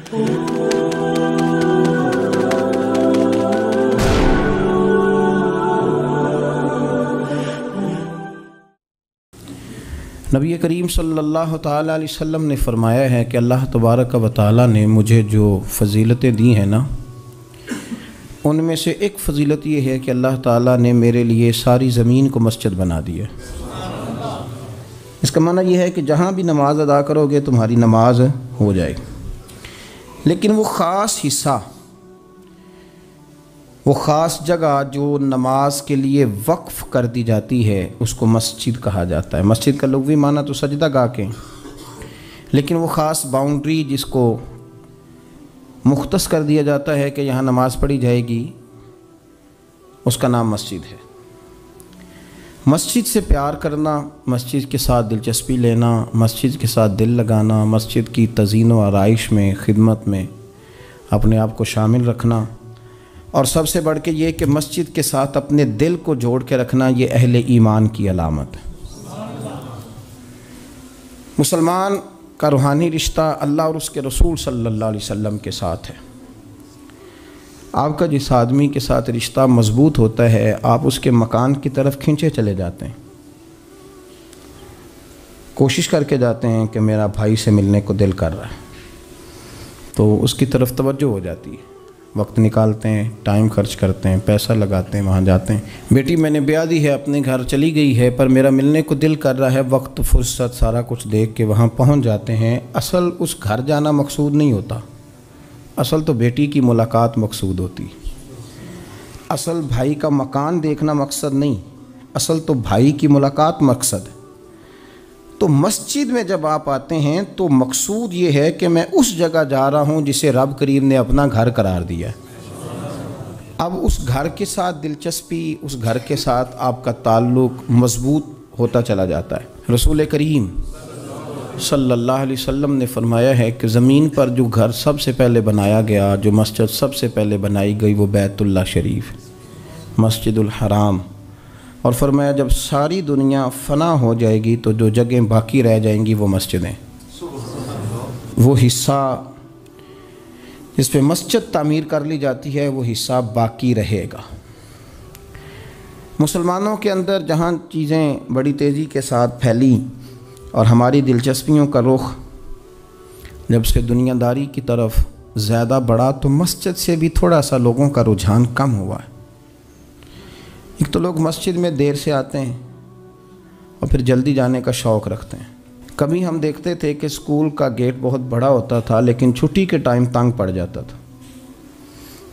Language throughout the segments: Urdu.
نبی کریم صلی اللہ تعالیٰ علیہ وسلم نے فرمایا ہے کہ اللہ تبارک و تعالیٰ نے مجھے جو فضیلتیں دی ہیں نا، ان میں سے ایک فضیلت یہ ہے کہ اللہ تعالیٰ نے میرے لیے ساری زمین کو مسجد بنا دی ہے۔ اس کا معنی یہ ہے کہ جہاں بھی نماز ادا کرو گے تمہاری نماز ہو جائے گی، لیکن وہ خاص حصہ، وہ خاص جگہ جو نماز کے لیے وقف کر دی جاتی ہے اس کو مسجد کہا جاتا ہے۔ مسجد کا لغوی معنی تو سجدہ گاہ کے، لیکن وہ خاص باؤنڈری جس کو مختص کر دیا جاتا ہے کہ یہاں نماز پڑھی جائے گی، اس کا نام مسجد ہے۔ مسجد سے پیار کرنا، مسجد کے ساتھ دلچسپی لینا، مسجد کے ساتھ دل لگانا، مسجد کی تزئین و آرائش میں، خدمت میں اپنے آپ کو شامل رکھنا، اور سب سے بڑھ کے یہ کہ مسجد کے ساتھ اپنے دل کو جوڑ کے رکھنا، یہ اہل ایمان کی علامت ہے۔ مسلمان کا روحانی رشتہ اللہ اور اس کے رسول صلی اللہ علیہ وسلم کے ساتھ ہے۔ آپ کا جس آدمی کے ساتھ رشتہ مضبوط ہوتا ہے، آپ اس کے مکان کی طرف کھینچے چلے جاتے ہیں، کوشش کر کے جاتے ہیں کہ میرا بھائی سے ملنے کو دل کر رہا ہے، تو اس کی طرف توجہ ہو جاتی ہے، وقت نکالتے ہیں، ٹائم خرچ کرتے ہیں، پیسہ لگاتے ہیں، وہاں جاتے ہیں۔ بیٹی میں نے بیاہ دی ہے، اپنے گھر چلی گئی ہے، پر میرا ملنے کو دل کر رہا ہے، وقت فرصت سارا کچھ دیکھ کے وہاں پہنچ جاتے ہیں۔ اصل اس گھر جانا مقصود نہیں ہوتا، اصل تو بیٹی کی ملاقات مقصود ہوتی، اصل بھائی کا مکان دیکھنا مقصد نہیں، اصل تو بھائی کی ملاقات مقصد ہے۔ تو مسجد میں جب آپ آتے ہیں تو مقصود یہ ہے کہ میں اس جگہ جا رہا ہوں جسے رب کریم نے اپنا گھر قرار دیا ہے۔ اب اس گھر کے ساتھ دلچسپی، اس گھر کے ساتھ آپ کا تعلق مضبوط ہوتا چلا جاتا ہے۔ رسول کریم صلی اللہ علیہ وسلم نے فرمایا ہے کہ زمین پر جو گھر سب سے پہلے بنایا گیا، جو مسجد سب سے پہلے بنائی گئی، وہ بیت اللہ شریف، مسجد الحرام، اور فرمایا جب ساری دنیا فنا ہو جائے گی تو جو جگہیں باقی رہ جائیں گی وہ مسجدیں، وہ حصہ جس پہ مسجد تعمیر کر لی جاتی ہے وہ حصہ باقی رہے گا۔ مسلمانوں کے اندر جہاں چیزیں بڑی تیزی کے ساتھ پھیلیں اور ہماری دلچسپیوں کا رخ جب سے دنیا داری کی طرف زیادہ بڑھا تو مسجد سے بھی تھوڑا سا لوگوں کا رجحان کم ہوا ہے۔ ایک تو لوگ مسجد میں دیر سے آتے ہیں اور پھر جلدی جانے کا شوق رکھتے ہیں۔ کبھی ہم دیکھتے تھے کہ اسکول کا گیٹ بہت بڑا ہوتا تھا لیکن چھٹی کے ٹائم تنگ پڑ جاتا تھا۔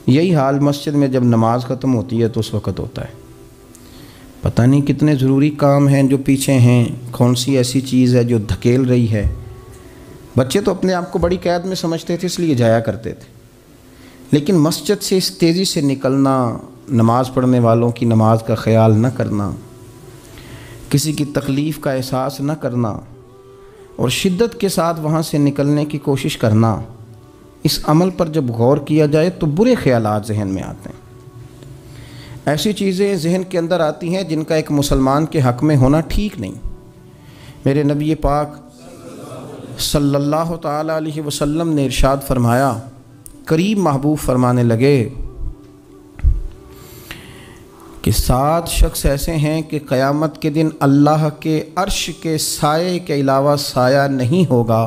یہی حال مسجد میں جب نماز ختم ہوتی ہے تو اس وقت ہوتا ہے۔ پتہ نہیں کتنے ضروری کام ہیں جو پیچھے ہیں، کون سی ایسی چیز ہے جو دھکیل رہی ہے۔ بچے تو اپنے آپ کو بڑی قید میں سمجھتے تھے، اس لیے جایا کرتے تھے، لیکن مسجد سے اس تیزی سے نکلنا، نماز پڑھنے والوں کی نماز کا خیال نہ کرنا، کسی کی تکلیف کا احساس نہ کرنا اور شدت کے ساتھ وہاں سے نکلنے کی کوشش کرنا، اس عمل پر جب غور کیا جائے تو برے خیالات ذہن میں آتے ہیں۔ ایسی چیزیں ذہن کے اندر آتی ہیں جن کا ایک مسلمان کے حق میں ہونا ٹھیک نہیں۔ میرے نبی پاک صلی اللہ تعالیٰ علیہ وسلم نے ارشاد فرمایا، قریب محبوب فرمانے لگے کہ 7 شخص ایسے ہیں کہ قیامت کے دن اللہ کے عرش کے سائے کے علاوہ سایہ نہیں ہوگا،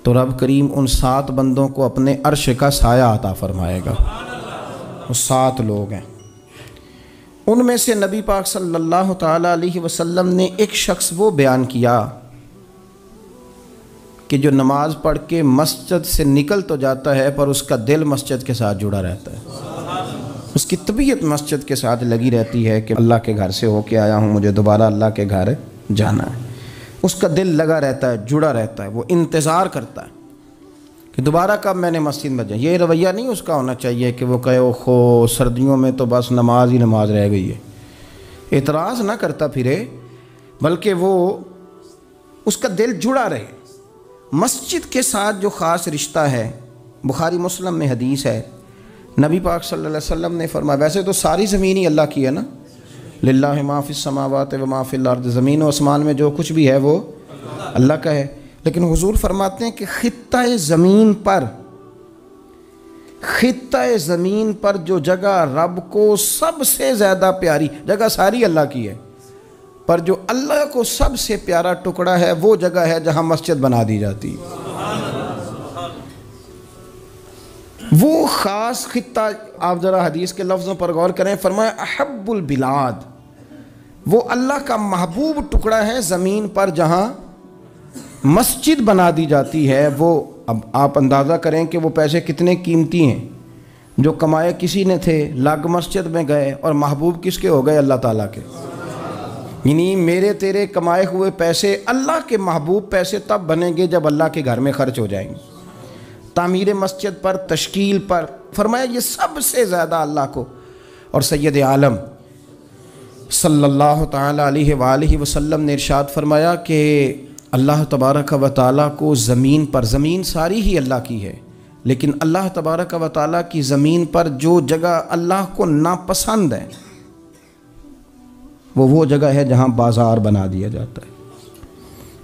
تو رب کریم ان 7 بندوں کو اپنے عرش کا سایہ عطا فرمائے گا۔ وہ 7 لوگ ہیں، ان میں سے نبی پاک صلی اللہ تعالیٰ علیہ وسلم نے ایک شخص وہ بیان کیا کہ جو نماز پڑھ کے مسجد سے نکل تو جاتا ہے پر اس کا دل مسجد کے ساتھ جڑا رہتا ہے، اس کی طبیعت مسجد کے ساتھ لگی رہتی ہے کہ اللہ کے گھر سے ہو کے آیا ہوں، مجھے دوبارہ اللہ کے گھر جانا ہے۔ اس کا دل لگا رہتا ہے، جڑا رہتا ہے، وہ انتظار کرتا ہے کہ دوبارہ کب میں نے مسجد میں جائیں۔ یہ رویہ نہیں اس کا ہونا چاہیے کہ وہ کہے اوہو سردیوں میں تو بس نماز ہی نماز رہ گئی ہے، اعتراض نہ کرتا پھرے، بلکہ وہ اس کا دل جڑا رہے مسجد کے ساتھ۔ جو خاص رشتہ ہے، بخاری مسلم میں حدیث ہے، نبی پاک صلی اللہ علیہ وسلم نے فرمایا، ویسے تو ساری زمین ہی اللہ کی ہے نا، للہ ما فی السماوات و ما فی الارض، زمین و آسمان میں جو کچھ بھی ہے وہ اللہ کا ہے، لیکن حضور فرماتے ہیں کہ خطہ زمین پر جو جگہ رب کو سب سے زیادہ پیاری، جگہ ساری اللہ کی ہے، پر جو اللہ کو سب سے پیارا ٹکڑا ہے وہ جگہ ہے جہاں مسجد بنا دی جاتی ہے۔ وہ خاص خطہ، آپ ذرا حدیث کے لفظوں پر غور کریں، فرمایا احب البلاد، وہ اللہ کا محبوب ٹکڑا ہے زمین پر جہاں مسجد بنا دی جاتی ہے۔ وہ اب آپ اندازہ کریں کہ وہ پیسے کتنے قیمتی ہیں، جو کمائے کسی نے تھے، لگ مسجد میں گئے، اور محبوب کس کے ہو گئے؟ اللہ تعالیٰ کے۔ یعنی میرے تیرے کمائے ہوئے پیسے اللہ کے محبوب پیسے تب بنیں گے جب اللہ کے گھر میں خرچ ہو جائیں گے۔ تعمیر مسجد پر، تشکیل پر، فرمایا یہ سب سے زیادہ اللہ کو۔ اور سید عالم صلی اللہ تعالیٰ علیہ وآلہ وسلم نے ارشاد فرمایا کہ اللہ تبارک و تعالیٰ کو زمین پر، زمین ساری ہی اللہ کی ہے، لیکن اللہ تبارک و تعالیٰ کی زمین پر جو جگہ اللہ کو ناپسند ہے وہ جگہ ہے جہاں بازار بنا دیا جاتا ہے،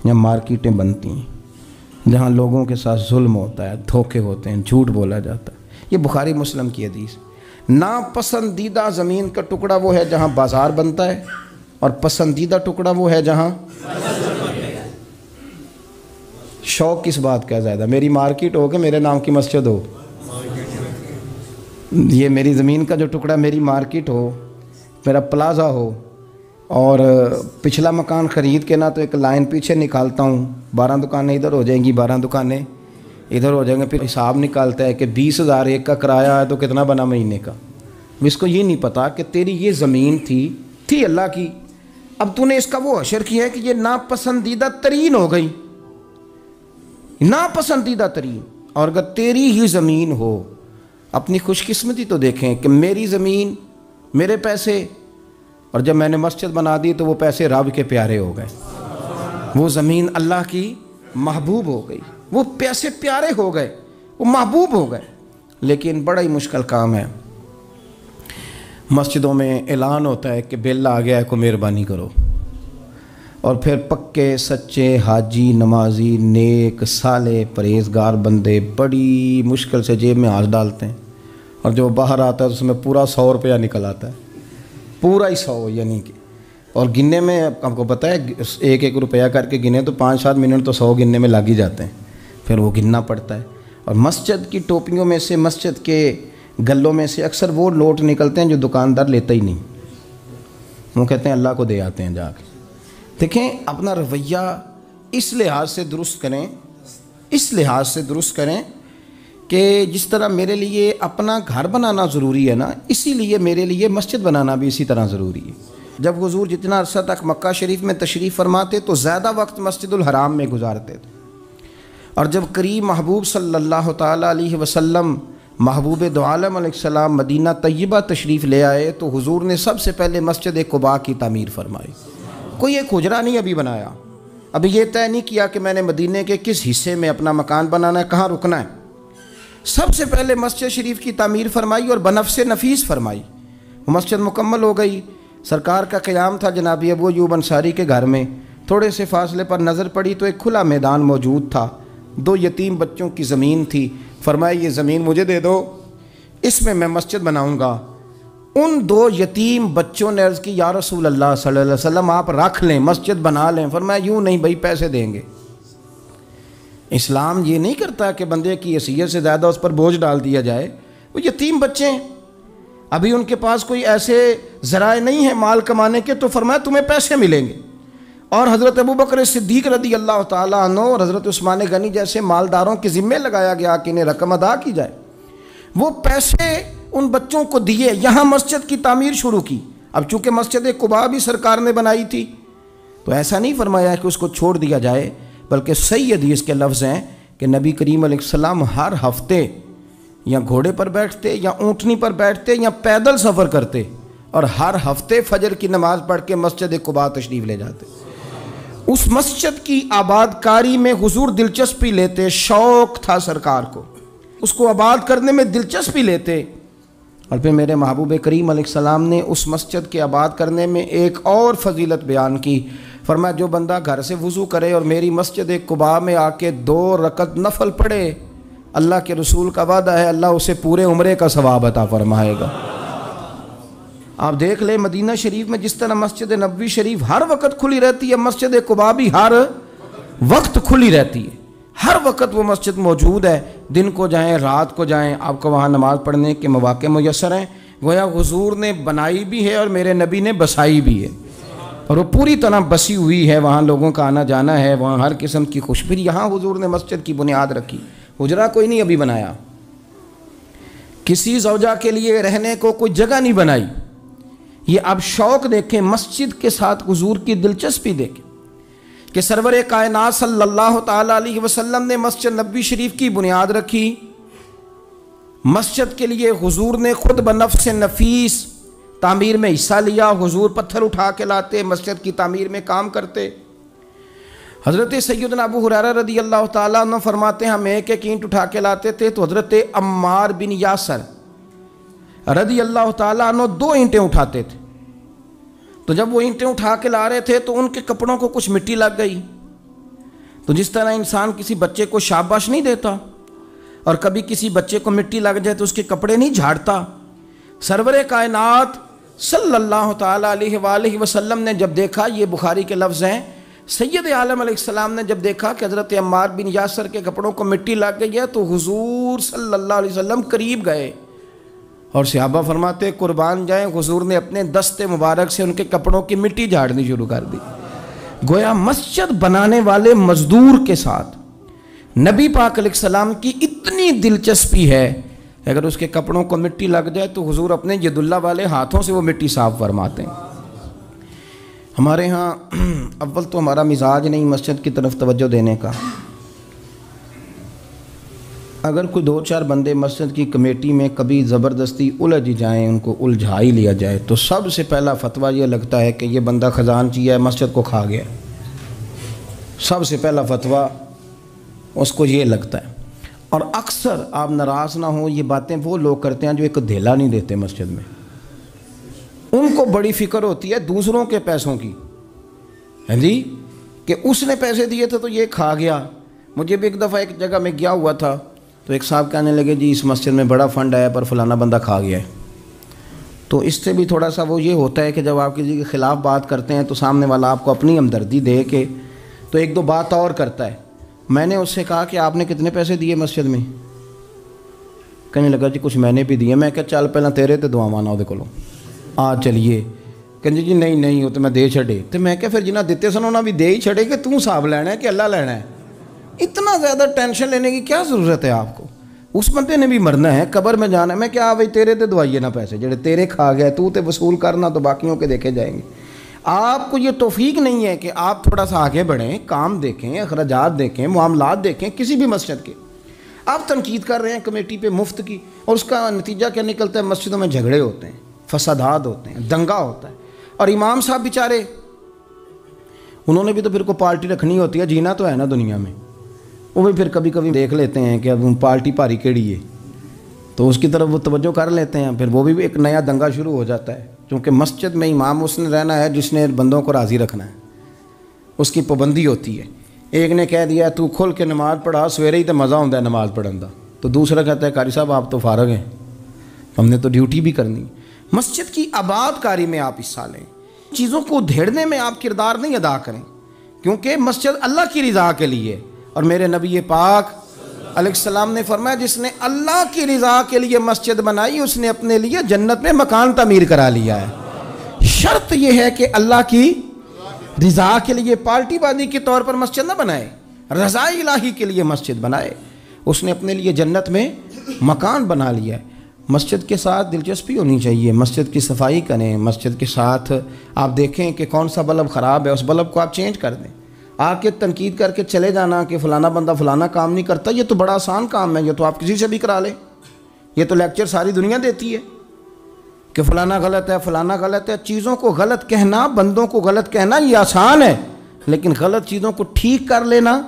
جہاں مارکیٹیں بنتی ہیں، جہاں لوگوں کے ساتھ ظلم ہوتا ہے، دھوکے ہوتے ہیں، جھوٹ بولا جاتا ہے۔ یہ بخاری مسلم کی حدیث۔ ناپسندیدہ زمین کا ٹکڑا وہ ہے جہاں بازار بنتا ہے، اور پسندیدہ ٹکڑا وہ ہے جہاں شوق کس بات کا زیادہ، میری مارکیٹ ہو کہ میرے نام کی مسجد ہو، یہ میری زمین کا جو ٹکڑا میری مارکیٹ ہو، میرا پلازا ہو، اور پچھلا مکان خرید کے نہ تو ایک لائن پیچھے نکالتا ہوں، 12 دکانیں ادھر ہو جائیں گی، 12 دکانیں ادھر ہو جائیں گے، پھر حساب نکالتا ہے کہ 20,000 ایک کا کرایہ ہے تو کتنا بنا مہینے کا۔ اس کو یہ نہیں پتا کہ تیری یہ زمین تھی اللہ کی، اب تو نے اس کا وہ حشر کیا ہے کہ یہ ناپسندیدہ ترین ہو گئی، ناپسندیدہ ترین۔ اور اگر تیری ہی زمین ہو، اپنی خوش قسمتی تو دیکھیں کہ میری زمین، میرے پیسے، اور جب میں نے مسجد بنا دی تو وہ پیسے رب کے پیارے ہو گئے، وہ زمین اللہ کی محبوب ہو گئی، وہ پیسے پیارے ہو گئے، وہ محبوب ہو گئے۔ لیکن بڑا ہی مشکل کام ہے، مسجدوں میں اعلان ہوتا ہے کہ بل آ گیا ہے، کو مہربانی کرو، اور پھر پکے سچے حاجی، نمازی، نیک صالح پرہیزگار بندے بڑی مشکل سے جیب میں ہاتھ ڈالتے ہیں، اور جو باہر آتا ہے اس میں پورا 100 روپیہ نکل آتا ہے، پورا ہی 100، یعنی کہ، اور گننے میں آپ کو پتہ ہے 1 روپیہ کر کے گنے تو 5-7 منٹ تو 100 گننے میں لگ ہی جاتے ہیں، پھر وہ گننا پڑتا ہے۔ اور مسجد کی ٹوپیوں میں سے، مسجد کے گلوں میں سے اکثر وہ لوٹ نکلتے ہیں جو دکاندار لیتا ہی نہیں، وہ کہتے ہیں اللہ کو دے آتے ہیں جا کے۔ دیکھیں اپنا رویہ اس لحاظ سے درست کریں کہ جس طرح میرے لیے اپنا گھر بنانا ضروری ہے نا، اسی لیے میرے لیے مسجد بنانا بھی اسی طرح ضروری ہے۔ جب حضور جتنا عرصہ تک مکہ شریف میں تشریف فرماتے تو زیادہ وقت مسجد الحرام میں گزارتے تھے، اور جب قریب محبوب صلی اللہ تعالیٰ علیہ وسلم، محبوب دو عالم علیہ السلام مدینہ طیبہ تشریف لے آئے تو حضور نے سب سے پہلے مسجد قباء کی تعمیر فرمائی۔ کوئی ایک حجرہ نہیں ابھی بنایا، ابھی یہ طے نہیں کیا کہ میں نے مدینے کے کس حصے میں اپنا مکان بنانا ہے، کہاں رکنا ہے۔ سب سے پہلے مسجد شریف کی تعمیر فرمائی اور بنفس نفیس فرمائی، وہ مسجد مکمل ہو گئی۔ سرکار کا قیام تھا جناب ابو ایوب انصاری کے گھر میں، تھوڑے سے فاصلے پر نظر پڑی تو ایک کھلا میدان موجود تھا، 2 یتیم بچوں کی زمین تھی، فرمایا یہ زمین مجھے دے دو، اس میں میں مسجد بناؤں گا۔ ان 2 یتیم بچوں نے عرض کی یا رسول اللہ صلی اللہ علیہ وسلم آپ رکھ لیں، مسجد بنا لیں۔ فرمایا یوں نہیں بھائی، پیسے دیں گے۔ اسلام یہ نہیں کرتا کہ بندے کی حیثیت سے زیادہ اس پر بوجھ ڈال دیا جائے، وہ یتیم بچے ہیں، ابھی ان کے پاس کوئی ایسے ذرائع نہیں ہیں مال کمانے کے، تو فرمایا تمہیں پیسے ملیں گے۔ اور حضرت ابوبکر صدیق رضی اللہ تعالیٰ عنہ اور حضرت عثمان غنی جیسے مالداروں کے ذمے لگایا گیا کہ انہیں رقم ادا کی جائے، وہ پیسے ان بچوں کو دیے، یہاں مسجد کی تعمیر شروع کی۔ اب چونکہ مسجد قباء بھی سرکار نے بنائی تھی تو ایسا نہیں فرمایا کہ اس کو چھوڑ دیا جائے، بلکہ صحیح حدیث کے لفظ ہیں کہ نبی کریم علیہ السلام ہر ہفتے یا گھوڑے پر بیٹھتے یا اونٹنی پر بیٹھتے یا پیدل سفر کرتے، اور ہر ہفتے فجر کی نماز پڑھ کے مسجد قباء تشریف لے جاتے۔ اس مسجد کی آباد کاری میں حضور دلچسپی لیتے، شوق تھا سرکار کو، اس کو آباد کرنے میں دلچسپی لیتے۔ اور پھر میرے محبوب کریم علیہ السلام نے اس مسجد کے آباد کرنے میں ایک اور فضیلت بیان کی، فرمایا جو بندہ گھر سے وضو کرے اور میری مسجد قباء میں آ کے 2 رکعت نفل پڑھے، اللہ کے رسول کا وعدہ ہے اللہ اسے پورے عمرے کا ثواب عطا فرمائے گا۔ آپ دیکھ لیں مدینہ شریف میں جس طرح مسجد نبوی شریف ہر وقت کھلی رہتی ہے، مسجد قباء بھی ہر وقت کھلی رہتی ہے، ہر وقت وہ مسجد موجود ہے، دن کو جائیں رات کو جائیں آپ کو وہاں نماز پڑھنے کے مواقع میسر ہیں۔ گویا حضور نے بنائی بھی ہے اور میرے نبی نے بسائی بھی ہے، اور وہ پوری طرح بسی ہوئی ہے، وہاں لوگوں کا آنا جانا ہے، وہاں ہر قسم کی خوشبو۔ یہاں حضور نے مسجد کی بنیاد رکھی، حجرہ کوئی نہیں ابھی بنایا، کسی زوجہ کے لیے رہنے کو کوئی جگہ نہیں بنائی۔ یہ اب شوق دیکھیں، مسجد کے ساتھ حضور کی دلچسپی دیکھیں کہ سرور کائنات صلی اللہ تعالیٰ علیہ وسلم نے مسجد نبوی شریف کی بنیاد رکھی۔ مسجد کے لیے حضور نے خود بنفس نفیس تعمیر میں حصہ لیا، حضور پتھر اٹھا کے لاتے، مسجد کی تعمیر میں کام کرتے۔ حضرت سیدنا ابو ہریرہ رضی اللہ تعالیٰ عنہ فرماتے ہیں ہم ایک اینٹ اٹھا کے لاتے تھے تو حضرت عمار بن یاسر رضی اللہ تعالیٰ عنہ 2 اینٹیں اٹھاتے تھے، تو جب وہ اینٹیں اٹھا کے لا رہے تھے تو ان کے کپڑوں کو کچھ مٹی لگ گئی، تو جس طرح انسان کسی بچے کو شاباش نہیں دیتا اور کبھی کسی بچے کو مٹی لگ جائے تو اس کے کپڑے نہیں جھاڑتا، سرور کائنات صلی اللہ تعالیٰ علیہ وآلہ وسلم نے جب دیکھا، یہ بخاری کے لفظ ہیں، سید عالم علیہ السلام نے جب دیکھا کہ حضرت عمار بن یاسر کے کپڑوں کو مٹی لگ گئی ہے تو حضور صلی اللہ علیہ وسلم قریب گئے اور صحابہ فرماتے قربان جائیں، حضور نے اپنے دست مبارک سے ان کے کپڑوں کی مٹی جھاڑنی شروع کر دی۔ گویا مسجد بنانے والے مزدور کے ساتھ نبی پاک علیہ السلام کی اتنی دلچسپی ہے، اگر اس کے کپڑوں کو مٹی لگ جائے تو حضور اپنے ید اللہ والے ہاتھوں سے وہ مٹی صاف فرماتے ہیں۔ ہمارے ہاں اول تو ہمارا مزاج نہیں مسجد کی طرف توجہ دینے کا، اگر کوئی 2-4 بندے مسجد کی کمیٹی میں کبھی زبردستی الجھ جائیں، ان کو الجھا ہی لیا جائے تو سب سے پہلا فتویٰ یہ لگتا ہے کہ یہ بندہ خزانچی ہے، مسجد کو کھا گیا۔ سب سے پہلا فتویٰ اس کو یہ لگتا ہے، اور اکثر آپ ناراض نہ ہوں یہ باتیں وہ لوگ کرتے ہیں جو ایک دھیلا نہیں دیتے مسجد میں، ان کو بڑی فکر ہوتی ہے دوسروں کے پیسوں کی، ہاں جی، کہ اس نے پیسے دیے تھے تو یہ کھا گیا۔ مجھے بھی ایک دفعہ ایک جگہ میں گیا ہوا تھا تو ایک صاحب کہنے لگے جی اس مسجد میں بڑا فنڈ آیا پر فلانا بندہ کھا گیا ہے۔ تو اس سے بھی تھوڑا سا وہ یہ ہوتا ہے کہ جب آپ کسی کے خلاف بات کرتے ہیں تو سامنے والا آپ کو اپنی ہمدردی دے کے تو 1-2 بات اور کرتا ہے۔ میں نے اس سے کہا کہ آپ نے کتنے پیسے دیے مسجد میں؟ کہنے لگا جی کچھ میں نے بھی دیے۔ میں کہا چل پہلے تیرے تے دعا مانا وہ کولوں آ چلیے۔ کہنے جی نہیں وہ تو میں دے چھڑے۔ تو میں کہا پھر جنہ دیتے سن انہاں بھی دے ہی چھڑے کہ توں حساب لینا ہے کہ اللہ لینا ہے؟ اتنا زیادہ ٹینشن لینے کی کیا ضرورت ہے آپ کو؟ اس بندے نے بھی مرنا ہے، قبر میں جانا ہے۔ میں کیا بھائی تیرے تے دعائیے نہ پیسے جڑے تیرے کھا گئے، تو تے وصول کرنا تو باقیوں کے دیکھے جائیں گے۔ آپ کو یہ توفیق نہیں ہے کہ آپ تھوڑا سا آگے بڑھیں، کام دیکھیں، اخراجات دیکھیں، معاملات دیکھیں کسی بھی مسجد کے۔ آپ تنقید کر رہے ہیں کمیٹی پہ مفت کی، اور اس کا نتیجہ کیا نکلتا ہے؟ مسجدوں میں جھگڑے ہوتے ہیں، فسادات ہوتے ہیں، دنگا ہوتا ہے، اور امام صاحب بیچارے انہوں نے بھی تو پھر کو پارٹی رکھنی ہوتی ہے، جینا تو ہے نا دنیا میں، وہ بھی پھر کبھی کبھی دیکھ لیتے ہیں کہ اب پارٹی بھاری کیڑی ہے تو اس کی طرف وہ توجہ کر لیتے ہیں، پھر وہ بھی ایک نیا دنگا شروع ہو جاتا ہے، کیونکہ مسجد میں امام اس نے رہنا ہے جس نے بندوں کو راضی رکھنا ہے، اس کی پابندی ہوتی ہے۔ ایک نے کہہ دیا تو کھل کے نماز پڑھا، سویرے ہی تو مزہ ہوتا ہے نماز پڑھن دا، تو دوسرا کہتا ہے قاری صاحب آپ تو فارغ ہیں، ہم نے تو ڈیوٹی بھی کرنی۔ مسجد کی آباد کاری میں آپ حصہ لیں، چیزوں کو دھیڑنے میں آپ کردار نہیں ادا کریں، کیونکہ مسجد اللہ کی رضا کے لیے، اور میرے نبی پاک علیہ السلام نے فرمایا جس نے اللہ کی رضا کے لیے مسجد بنائی اس نے اپنے لیے جنت میں مکان تعمیر کرا لیا ہے۔ شرط یہ ہے کہ اللہ کی رضا کے لیے پارٹی بازی کے طور پر مسجد نہ بنائے، رضا الہی کے لیے مسجد بنائے، اس نے اپنے لیے جنت میں مکان بنا لیا ہے۔ مسجد کے ساتھ دلچسپی ہونی چاہیے، مسجد کی صفائی کریں، مسجد کے ساتھ آپ دیکھیں کہ کون سا بلب خراب ہے اس بلب کو آپ چینج کر دیں۔ آ کے تنقید کر کے چلے جانا کہ فلانا بندہ فلانا کام نہیں کرتا، یہ تو بڑا آسان کام ہے، یہ تو آپ کسی سے بھی کرا لیں، یہ تو لیکچر ساری دنیا دیتی ہے کہ فلانا غلط ہے فلانا غلط ہے۔ چیزوں کو غلط کہنا، بندوں کو غلط کہنا یہ آسان ہے، لیکن غلط چیزوں کو ٹھیک کر لینا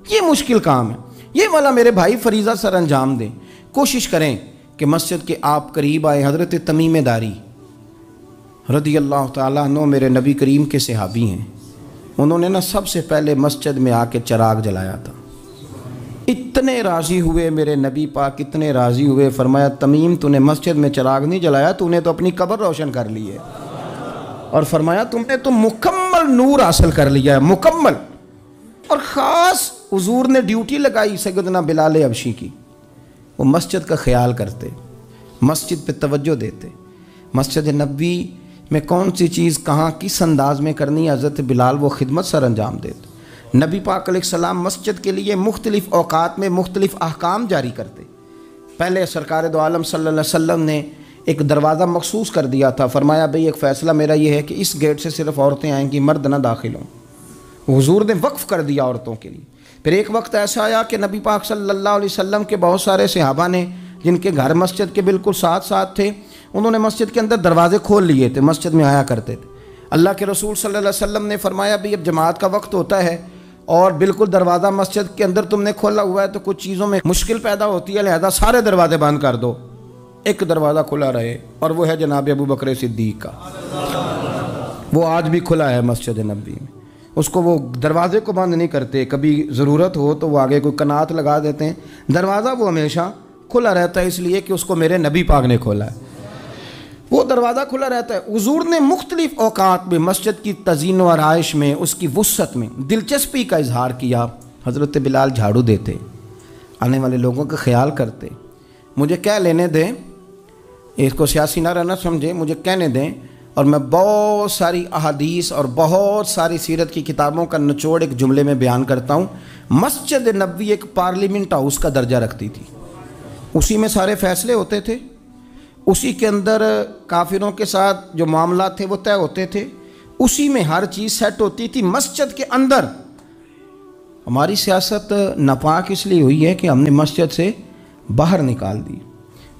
یہ مشکل کام ہے۔ یہ والا میرے بھائی فریضہ سر انجام دیں، کوشش کریں کہ مسجد کے آپ قریب آئے۔ حضرت تمیم داری رضی اللہ تعالیٰ عنہ میرے نبی کریم کے صحابی ہیں، انہوں نے نا سب سے پہلے مسجد میں آ کے چراغ جلایا تھا۔ اتنے راضی ہوئے میرے نبی پاک، اتنے راضی ہوئے، فرمایا تمیم تو نے مسجد میں چراغ نہیں جلایا، تو نے تو اپنی قبر روشن کر لی ہے، اور فرمایا تم نے تو مکمل نور حاصل کر لیا ہے، مکمل۔ اور خاص حضور نے ڈیوٹی لگائی سیدنا بلال حبشی کی، وہ مسجد کا خیال کرتے، مسجد پہ توجہ دیتے، مسجد نبوی میں کون سی چیز کہاں کس انداز میں کرنی ہے، حضرت بلال وہ خدمت سر انجام دیتے۔ نبی پاک علیہ السلام مسجد کے لیے مختلف اوقات میں مختلف احکام جاری کرتے۔ پہلے سرکار دو عالم صلی اللہ علیہ وسلم نے ایک دروازہ مخصوص کر دیا تھا، فرمایا بھئی ایک فیصلہ میرا یہ ہے کہ اس گیٹ سے صرف عورتیں آئیں گی، مرد نہ داخل ہوں۔ حضور نے وقف کر دیا عورتوں کے لیے۔ پھر ایک وقت ایسا آیا کہ نبی پاک صلی اللہ علیہ وسلم کے بہت سارے صحابہ نے، جن کے گھر مسجد کے بالکل ساتھ ساتھ تھے، انہوں نے مسجد کے اندر دروازے کھول لیے تھے، مسجد میں آیا کرتے تھے۔ اللہ کے رسول صلی اللہ علیہ وسلم نے فرمایا بھئی اب جماعت کا وقت ہوتا ہے اور بالکل دروازہ مسجد کے اندر تم نے کھولا ہوا ہے تو کچھ چیزوں میں مشکل پیدا ہوتی ہے، لہذا سارے دروازے بند کر دو، ایک دروازہ کھلا رہے، اور وہ ہے جناب ابو بکر صدیق کا۔ وہ آج بھی کھلا ہے مسجد نبوی میں، اس کو وہ دروازے کو بند نہیں کرتے، کبھی ضرورت ہو تو وہ آگے کوئی کنات لگا دیتے ہیں، دروازہ وہ ہمیشہ کھلا رہتا ہے، اس لیے کہ اس کو میرے نبی پاک نے کھولا ہے، وہ دروازہ کھلا رہتا ہے۔ حضور نے مختلف اوقات میں مسجد کی تزئین و آرائش میں، اس کی وسعت میں دلچسپی کا اظہار کیا۔ حضرت بلال جھاڑو دیتے، آنے والے لوگوں کا خیال کرتے، مجھے کہہ لینے دیں، اس کو سیاسی نہ رہنا سمجھے، مجھے کہنے دیں، اور میں بہت ساری احادیث اور بہت ساری سیرت کی کتابوں کا نچوڑ ایک جملے میں بیان کرتا ہوں۔ مسجد نبوی ایک پارلیمنٹ ہاؤس کا درجہ رکھتی تھی، اسی میں سارے فیصلے ہوتے تھے، اسی کے اندر کافروں کے ساتھ جو معاملات تھے وہ طے ہوتے تھے، اسی میں ہر چیز سیٹ ہوتی تھی مسجد کے اندر۔ ہماری سیاست ناپاک اس لیے ہوئی ہے کہ ہم نے مسجد سے باہر نکال دی۔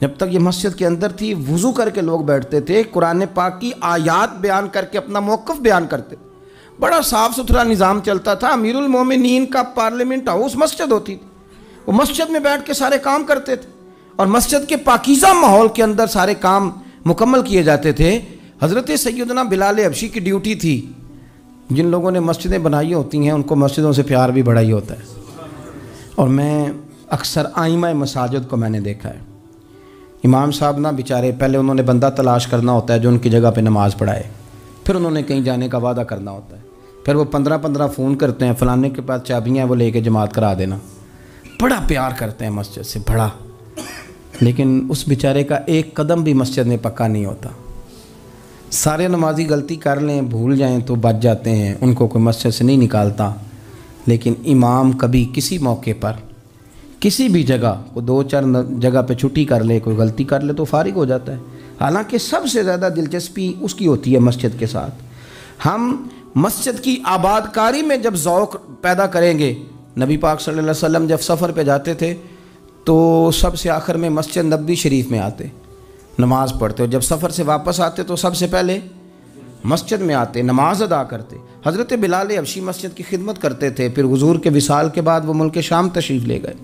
جب تک یہ مسجد کے اندر تھی، وضو کر کے لوگ بیٹھتے تھے، قرآن پاک کی آیات بیان کر کے اپنا موقف بیان کرتے، بڑا صاف ستھرا نظام چلتا تھا۔ امیر المومنین کا پارلیمنٹ ہاؤس مسجد ہوتی تھی، وہ مسجد میں بیٹھ کے سارے کام کرتے تھے، اور مسجد کے پاکیزہ ماحول کے اندر سارے کام مکمل کیے جاتے تھے۔ حضرت سیدنا بلال حبشی کی ڈیوٹی تھی، جن لوگوں نے مسجدیں بنائی ہوتی ہیں ان کو مسجدوں سے پیار بھی بڑا ہی ہوتا ہے، اور میں اکثر آئمہ مساجد کو میں نے دیکھا ہے، امام صاحب نہ بیچارے پہلے انہوں نے بندہ تلاش کرنا ہوتا ہے جو ان کی جگہ پہ نماز پڑھائے، پھر انہوں نے کہیں جانے کا وعدہ کرنا ہوتا ہے، پھر وہ 15 فون کرتے ہیں، فلانے کے پاس چابیاں ہیں وہ لے کے جماعت کرا دینا، بڑا پیار کرتے ہیں مسجد سے بڑا، لیکن اس بیچارے کا ایک قدم بھی مسجد میں پکا نہیں ہوتا۔ سارے نمازی غلطی کر لیں، بھول جائیں تو بچ جاتے ہیں، ان کو کوئی مسجد سے نہیں نکالتا، لیکن امام کبھی کسی موقع پر کسی بھی جگہ کو 2-4 جگہ پہ چھٹی کر لے، کوئی غلطی کر لے تو فارغ ہو جاتا ہے، حالانکہ سب سے زیادہ دلچسپی اس کی ہوتی ہے مسجد کے ساتھ۔ ہم مسجد کی آباد کاری میں جب ذوق پیدا کریں گے، نبی پاک صلی اللہ علیہ وسلم جب سفر پہ جاتے تھے تو سب سے آخر میں مسجد نبوی شریف میں آتے، نماز پڑھتے، اور جب سفر سے واپس آتے تو سب سے پہلے مسجد میں آتے، نماز ادا کرتے۔ حضرت بلال حبشی مسجد کی خدمت کرتے تھے، پھر حضور کے وصال کے بعد وہ ملک شام تشریف لے گئے،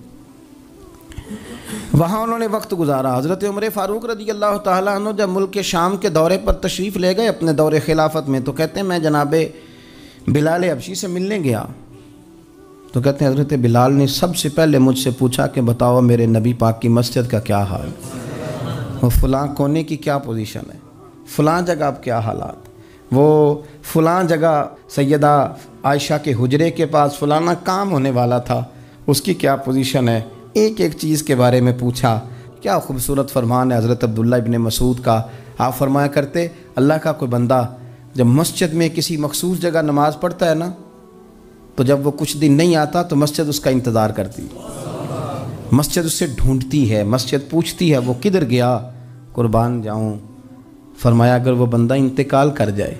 وہاں انہوں نے وقت گزارا۔ حضرت عمر فاروق رضی اللہ تعالیٰ عنہ جب ملک شام کے دورے پر تشریف لے گئے اپنے دور خلافت میں، تو کہتے ہیں میں جناب بلال حبشی سے ملنے گیا، تو کہتے ہیں حضرت بلال نے سب سے پہلے مجھ سے پوچھا کہ بتاؤ میرے نبی پاک کی مسجد کا کیا حال، وہ فلاں کونے کی کیا پوزیشن ہے، فلاں جگہ اب کیا حالات، وہ فلاں جگہ سیدہ عائشہ کے حجرے کے پاس فلانا کام ہونے والا تھا، اس کی کیا پوزیشن ہے، ایک ایک چیز کے بارے میں پوچھا۔ کیا خوبصورت فرمان ہے حضرت عبداللہ ابن مسعود کا، آپ فرمایا کرتے اللہ کا کوئی بندہ جب مسجد میں کسی مخصوص جگہ نماز پڑھتا ہے نا، تو جب وہ کچھ دن نہیں آتا تو مسجد اس کا انتظار کرتی، مسجد اس سے ڈھونڈتی ہے، مسجد پوچھتی ہے وہ کدھر گیا، قربان جاؤں۔ فرمایا اگر وہ بندہ انتقال کر جائے،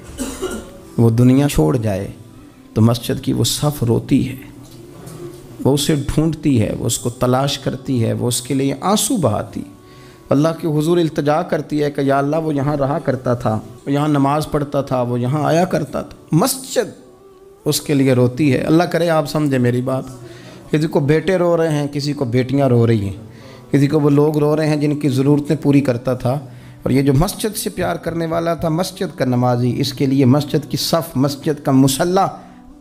وہ دنیا چھوڑ جائے، تو مسجد کی وہ صف روتی ہے، وہ اسے ڈھونڈتی ہے، وہ اس کو تلاش کرتی ہے، وہ اس کے لیے آنسو بہاتی، اللہ کے حضور التجا کرتی ہے کہ یا اللہ وہ یہاں رہا کرتا تھا، وہ یہاں نماز پڑھتا تھا، وہ یہاں آیا کرتا تھا، مسجد اس کے لیے روتی ہے۔ اللہ کرے آپ سمجھے میری بات، کسی کو بیٹے رو رہے ہیں، کسی کو بیٹیاں رو رہی ہیں، کسی کو وہ لوگ رو رہے ہیں جن کی ضرورتیں پوری کرتا تھا، اور یہ جو مسجد سے پیار کرنے والا تھا، مسجد کا نمازی، اس کے لیے مسجد کی صف، مسجد کا مصلی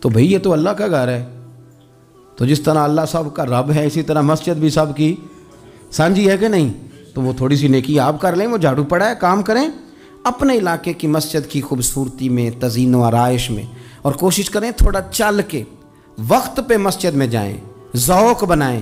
تو بھئی یہ تو اللہ کا گھر ہے، تو جس طرح اللہ سب کا رب ہے اسی طرح مسجد بھی سب کی سانجھی ہے کہ نہیں؟ تو وہ تھوڑی سی نیکی آپ کر لیں، وہ جھاڑو پڑا ہے، کام کریں اپنے علاقے کی مسجد کی خوبصورتی میں، تزئین و آرائش میں، اور کوشش کریں تھوڑا چل کے وقت پہ مسجد میں جائیں، ذوق بنائیں